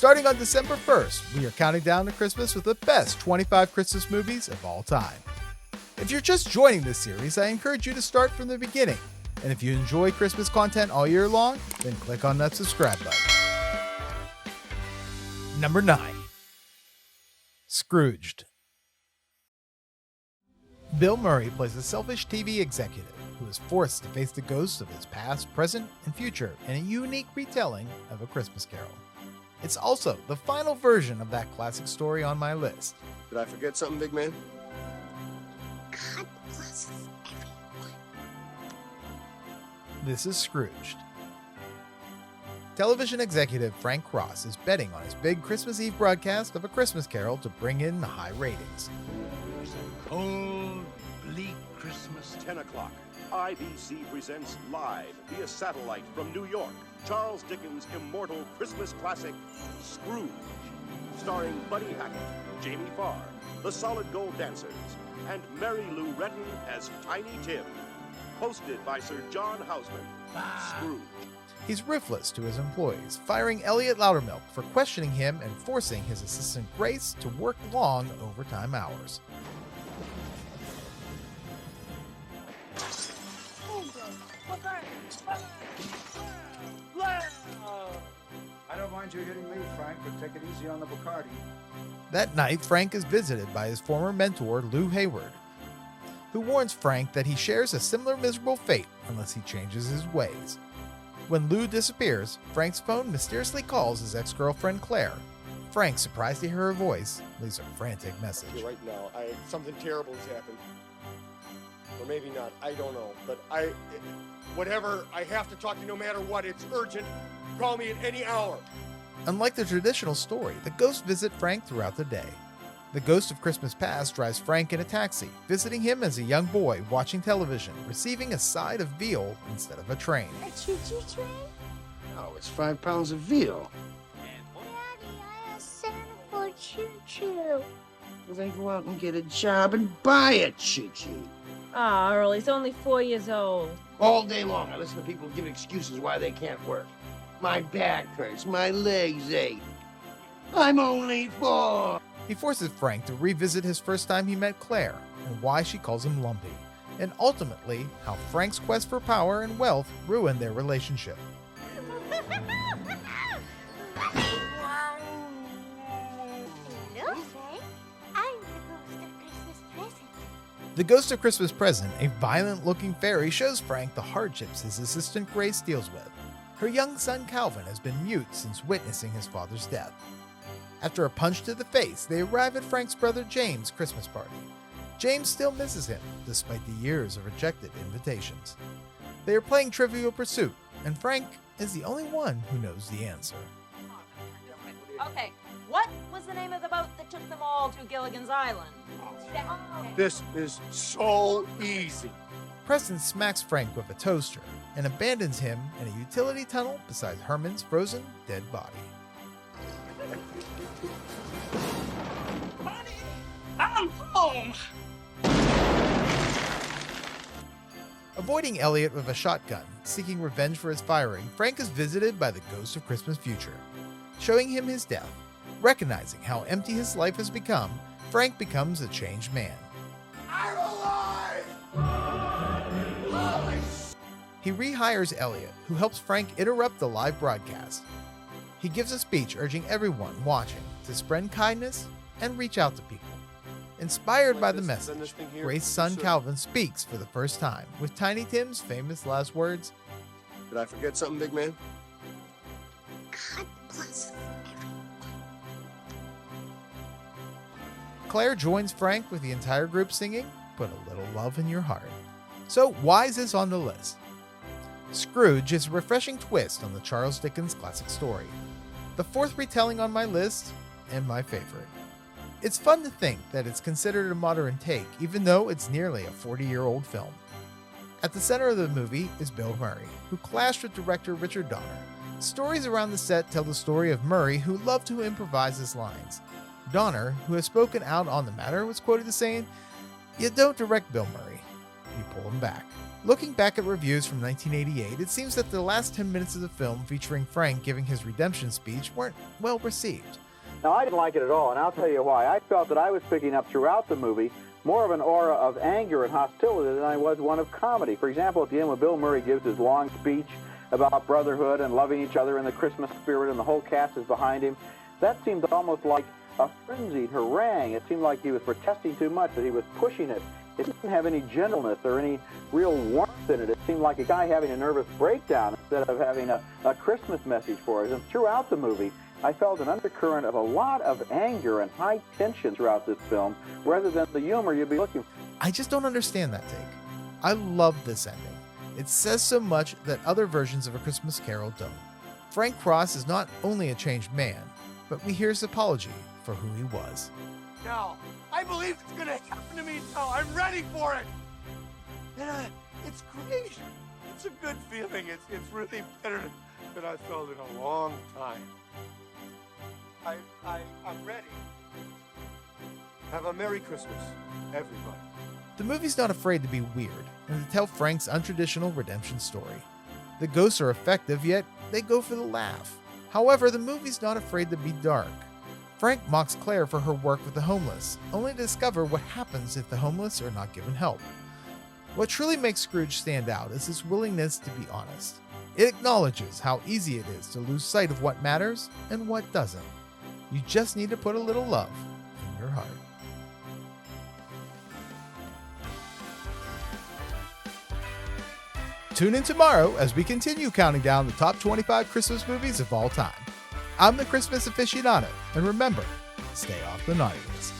Starting on December 1st, we are counting down to Christmas with the best 25 Christmas movies of all time. If you're just joining this series, I encourage you to start from the beginning. And if you enjoy Christmas content all year long, then click on that subscribe button. Number 9. Scrooged. Bill Murray plays a selfish TV executive who is forced to face the ghosts of his past, present, and future in a unique retelling of A Christmas Carol. It's also the final version of that classic story on my list. Did I forget something, big man? God bless everyone. This is Scrooged. Television executive Frank Cross is betting on his big Christmas Eve broadcast of A Christmas Carol to bring in the high ratings. Cold, bleak Christmas. 10 o'clock. IBC presents live via satellite from New York, Charles Dickens' immortal Christmas classic, Scrooged, starring Buddy Hackett, Jamie Farr, the Solid Gold Dancers, and Mary Lou Retton as Tiny Tim. Hosted by Sir John Houseman, Scrooged. He's ruthless to his employees, firing Elliot Loudermilk for questioning him and forcing his assistant Grace to work long overtime hours. I don't mind you hitting me, Frank, but take it easy on the Bacardi. That night, Frank is visited by his former mentor, Lou Hayward, who warns Frank that he shares a similar miserable fate unless he changes his ways. When Lou disappears, Frank's phone mysteriously calls his ex-girlfriend Claire. Frank, surprised to hear her voice, leaves a frantic message. Right now, something terrible has happened. Or maybe not, I don't know. But whatever, I have to talk to you no matter what. It's urgent. Call me at any hour. Unlike the traditional story, the ghosts visit Frank throughout the day. The ghost of Christmas past drives Frank in a taxi, visiting him as a young boy watching television, receiving a side of veal instead of a train. A choo-choo train? Oh, it's 5 pounds of veal. Daddy, I asked Santa for a choo-choo. Well, then go out and get a job and buy a choo-choo. Ah, Earl, he's only 4 years old. All day long, I listen to people give excuses why they can't work. My back hurts, my legs ache. I'm only 4. He forces Frank to revisit his first time he met Claire and why she calls him Lumpy, and ultimately how Frank's quest for power and wealth ruined their relationship. Hello, Frank. I'm the ghost of Christmas present. The Ghost of Christmas Present, a violent-looking fairy, shows Frank the hardships his assistant Grace deals with. Her young son Calvin has been mute since witnessing his father's death. After a punch to the face, they arrive at Frank's brother James' Christmas party. James still misses him, despite the years of rejected invitations. They are playing Trivial Pursuit, and Frank is the only one who knows the answer. Okay, what was the name of the boat that took them all to Gilligan's Island? This is so easy. Preston smacks Frank with a toaster and abandons him in a utility tunnel beside Herman's frozen dead body. I'm home! Avoiding Elliot with a shotgun, seeking revenge for his firing, Frank is visited by the ghost of Christmas future. Showing him his death, recognizing how empty his life has become, Frank becomes a changed man. I'm alive! He rehires Elliot, who helps Frank interrupt the live broadcast. He gives a speech urging everyone watching to spread kindness and reach out to people. Inspired by the message, Grace's son Calvin speaks for the first time with Tiny Tim's famous last words. Did I forget something, big man? God bless everyone. Claire joins Frank with the entire group singing, "Put a Little Love in Your Heart." So why is this on the list? Scrooge is a refreshing twist on the Charles Dickens classic story. The fourth retelling on my list, and my favorite. It's fun to think that it's considered a modern take, even though it's nearly a 40-year-old film. At the center of the movie is Bill Murray, who clashed with director Richard Donner. Stories around the set tell the story of Murray, who loved to improvise his lines. Donner, who has spoken out on the matter, was quoted as saying, "You don't direct Bill Murray, you pull him back." Looking back at reviews from 1988, it seems that the last 10 minutes of the film featuring Frank giving his redemption speech weren't well received. Now, I didn't like it at all, and I'll tell you why. I felt that I was picking up throughout the movie more of an aura of anger and hostility than I was one of comedy. For example, at the end when Bill Murray gives his long speech about brotherhood and loving each other in the Christmas spirit and the whole cast is behind him, that seemed almost like a frenzied harangue. It seemed like he was protesting too much, that he was pushing it. It didn't have any gentleness or any real warmth in it. It seemed like a guy having a nervous breakdown instead of having a Christmas message for us. And throughout the movie, I felt an undercurrent of a lot of anger and high tension throughout this film, rather than the humor you'd be looking for. I just don't understand that take. I love this ending. It says so much that other versions of A Christmas Carol don't. Frank Cross is not only a changed man, but we hear his apology for who he was. Now, I believe it's gonna happen to me now. I'm ready for it. And it's great. It's a good feeling. It's really better than I felt in a long time. I'm ready. Have a Merry Christmas, everybody. The movie's not afraid to be weird and to tell Frank's untraditional redemption story. The ghosts are effective, yet they go for the laugh. However, the movie's not afraid to be dark. Frank mocks Claire for her work with the homeless, only to discover what happens if the homeless are not given help. What truly makes Scrooge stand out is his willingness to be honest. It acknowledges how easy it is to lose sight of what matters and what doesn't. You just need to put a little love in your heart. Tune in tomorrow as we continue counting down the top 25 Christmas movies of all time. I'm the Christmas Aficionado, and remember, stay off the naughty list.